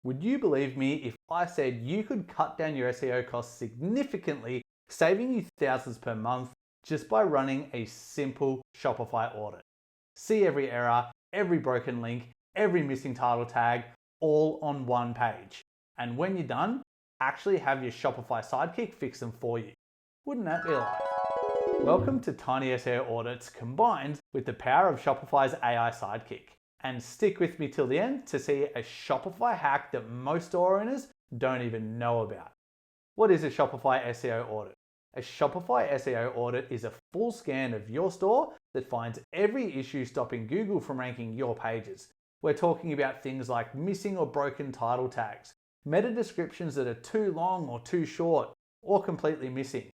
Would you believe me if I said you could cut down your SEO costs significantly, saving you thousands per month just by running a simple Shopify audit? See every error, every broken link, every missing title tag, all on one page. And when you're done, actually have your Shopify sidekick fix them for you. Wouldn't that be life? Welcome to TinySEO Audits combined with the power of Shopify's AI sidekick. And stick with me till the end to see a Shopify hack that most store owners don't even know about. What is a Shopify SEO audit? A Shopify SEO audit is a full scan of your store that finds every issue stopping Google from ranking your pages. We're talking about things like missing or broken title tags, meta descriptions that are too long or too short, or completely missing,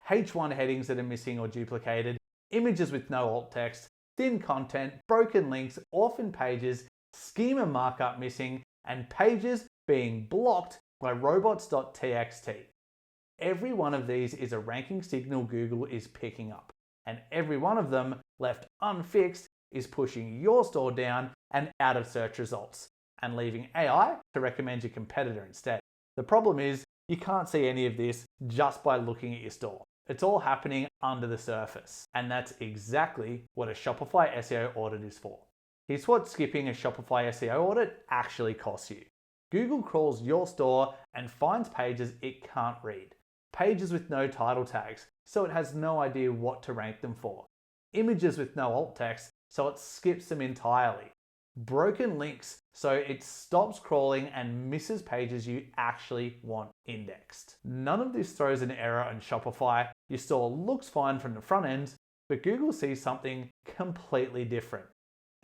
H1 headings that are missing or duplicated, images with no alt text, thin content, broken links, orphan pages, schema markup missing, and pages being blocked by robots.txt. Every one of these is a ranking signal Google is picking up, and every one of them, left unfixed, is pushing your store down and out of search results, and leaving AI to recommend your competitor instead. The problem is, you can't see any of this just by looking at your store. It's all happening under the surface, and that's exactly what a Shopify SEO audit is for. Here's what skipping a Shopify SEO audit actually costs you. Google crawls your store and finds pages it can't read, pages with no title tags, so it has no idea what to rank them for, images with no alt text, so it skips them entirely, broken links, so it stops crawling and misses pages you actually want indexed. None of this throws an error on Shopify. Your store looks fine from the front end, but Google sees something completely different.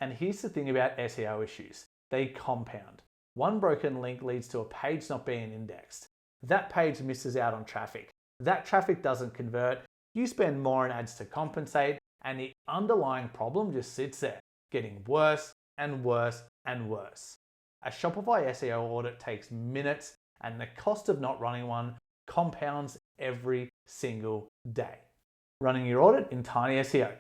And here's the thing about SEO issues. They compound. One broken link leads to a page not being indexed. That page misses out on traffic. That traffic doesn't convert. You spend more on ads to compensate, and the underlying problem just sits there, getting worse and worse and worse. A Shopify SEO audit takes minutes, and the cost of not running one compounds every single day. Running your audit in TinySEO.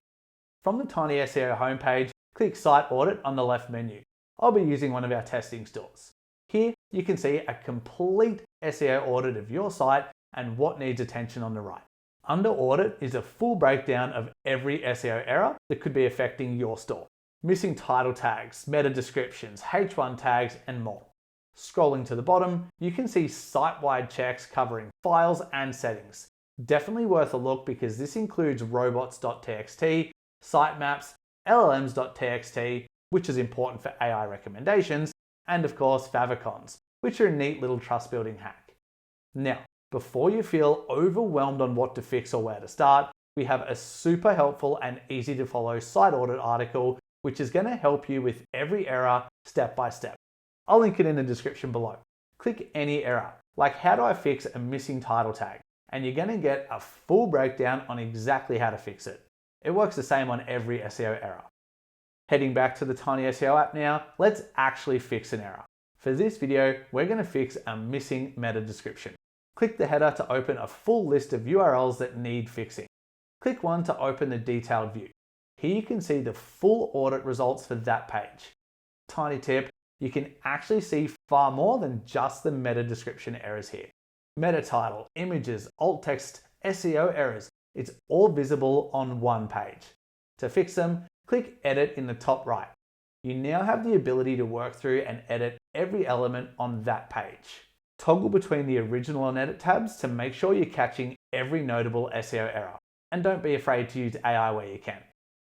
From the TinySEO homepage, click Site Audit on the left menu. I'll be using one of our testing stores. Here you can see a complete SEO audit of your site and what needs attention on the right. Under Audit is a full breakdown of every SEO error that could be affecting your store. Missing title tags, meta descriptions, H1 tags, and more. Scrolling to the bottom, you can see site-wide checks covering files and settings. Definitely worth a look because this includes robots.txt, sitemaps, llms.txt, which is important for AI recommendations, and of course favicons, which are a neat little trust building hack. Now, before you feel overwhelmed on what to fix or where to start, we have a super helpful and easy to follow site audit article which is going to help you with every error step by step. I'll link it in the description below. Click any error, like how do I fix a missing title tag, and you're going to get a full breakdown on exactly how to fix it. It works the same on every SEO error. Heading back to the TinySEO app now, let's actually fix an error. For this video, we're going to fix a missing meta description. Click the header to open a full list of URLs that need fixing. Click one to open the detailed view. Here you can see the full audit results for that page. Tiny tip, you can actually see far more than just the meta description errors here. Meta title, images, alt text, SEO errors, it's all visible on one page. To fix them, click Edit in the top right. You now have the ability to work through and edit every element on that page. Toggle between the original and edit tabs to make sure you're catching every notable SEO error. And don't be afraid to use AI where you can.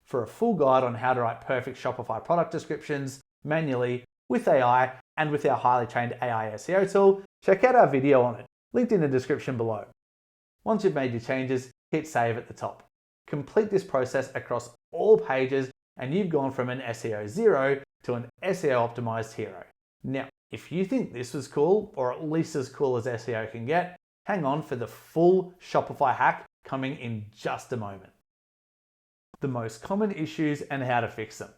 For a full guide on how to write perfect Shopify product descriptions manually with AI and with our highly trained AI SEO tool, check out our video on it, linked in the description below. Once you've made your changes, hit save at the top. Complete this process across all pages and you've gone from an SEO 0 to an SEO optimized hero. Now, if you think this was cool, or at least as cool as SEO can get, hang on for the full Shopify hack coming in just a moment. The most common issues and how to fix them.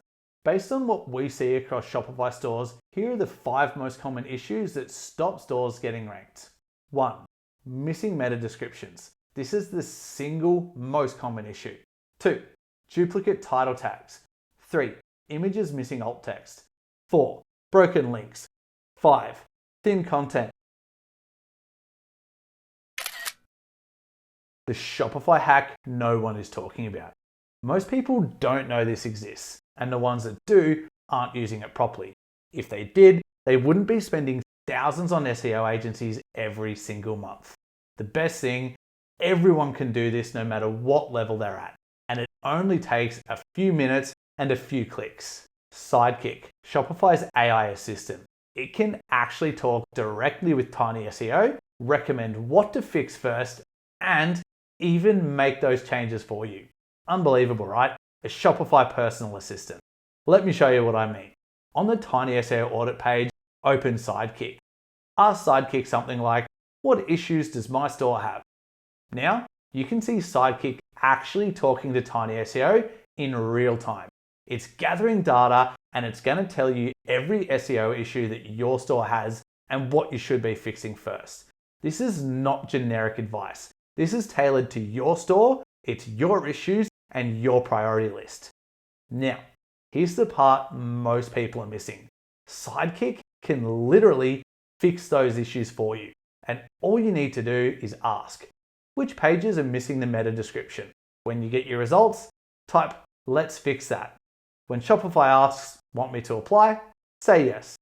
Based on what we see across Shopify stores, here are the 5 most common issues that stop stores getting ranked. 1. Missing meta descriptions. This is the single most common issue. 2. Duplicate title tags. 3. Images missing alt text. 4. Broken links. 5. thin content. The Shopify hack no one is talking about. Most people don't know this exists, and the ones that do aren't using it properly. If they did, they wouldn't be spending thousands on SEO agencies every single month. The best thing, everyone can do this no matter what level they're at, and it only takes a few minutes and a few clicks. Sidekick, Shopify's AI assistant. It can actually talk directly with TinySEO, recommend what to fix first, and even make those changes for you. Unbelievable, right? A Shopify personal assistant. Let me show you what I mean. On the TinySEO audit page, open Sidekick. Ask Sidekick something like, what issues does my store have? Now, you can see Sidekick actually talking to TinySEO in real time. It's gathering data and it's going to tell you every SEO issue that your store has and what you should be fixing first. This is not generic advice. This is tailored to your store, it's your issues and your priority list. Now, here's the part most people are missing. Sidekick can literally fix those issues for you. And all you need to do is ask, which pages are missing the meta description? When you get your results, type, let's fix that. When Shopify asks, want me to apply? Say yes.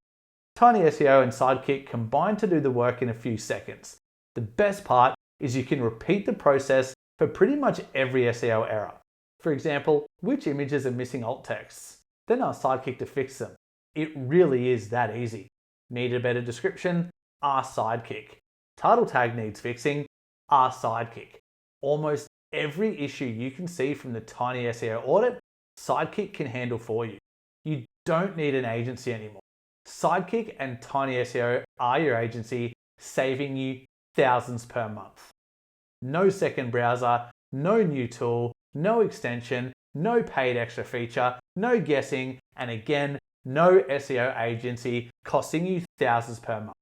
TinySEO and Sidekick combine to do the work in a few seconds. The best part is you can repeat the process for pretty much every SEO error. For example, which images are missing alt texts? Then ask Sidekick to fix them. It really is that easy. Need a better description? Ask Sidekick. Title tag needs fixing? Ask Sidekick. Almost every issue you can see from the TinySEO audit, Sidekick can handle for you. You don't need an agency anymore. Sidekick and TinySEO are your agency, saving you thousands per month. No second browser, no new tool, no extension, no paid extra feature, no guessing, and again, no SEO agency costing you thousands per month.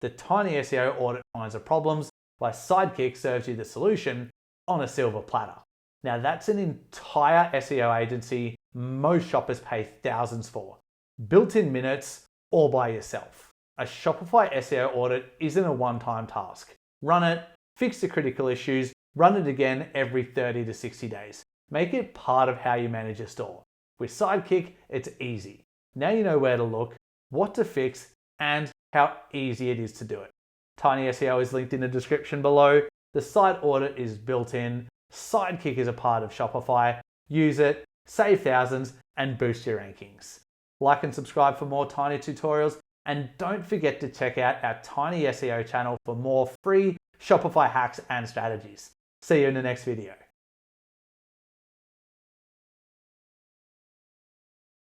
The TinySEO audit finds the problems, while Sidekick serves you the solution on a silver platter. Now that's an entire SEO agency most shoppers pay thousands for, built in minutes or by yourself. A Shopify SEO audit isn't a one-time task. Run it, fix the critical issues, run it again every 30 to 60 days. Make it part of how you manage your store. With Sidekick, it's easy. Now you know where to look, what to fix, and how easy it is to do it. TinySEO is linked in the description below. The site audit is built in. Sidekick is a part of Shopify. Use it, save thousands, and boost your rankings. Like and subscribe for more Tiny tutorials, and don't forget to check out our TinySEO channel for more free Shopify hacks and strategies. See you in the next video.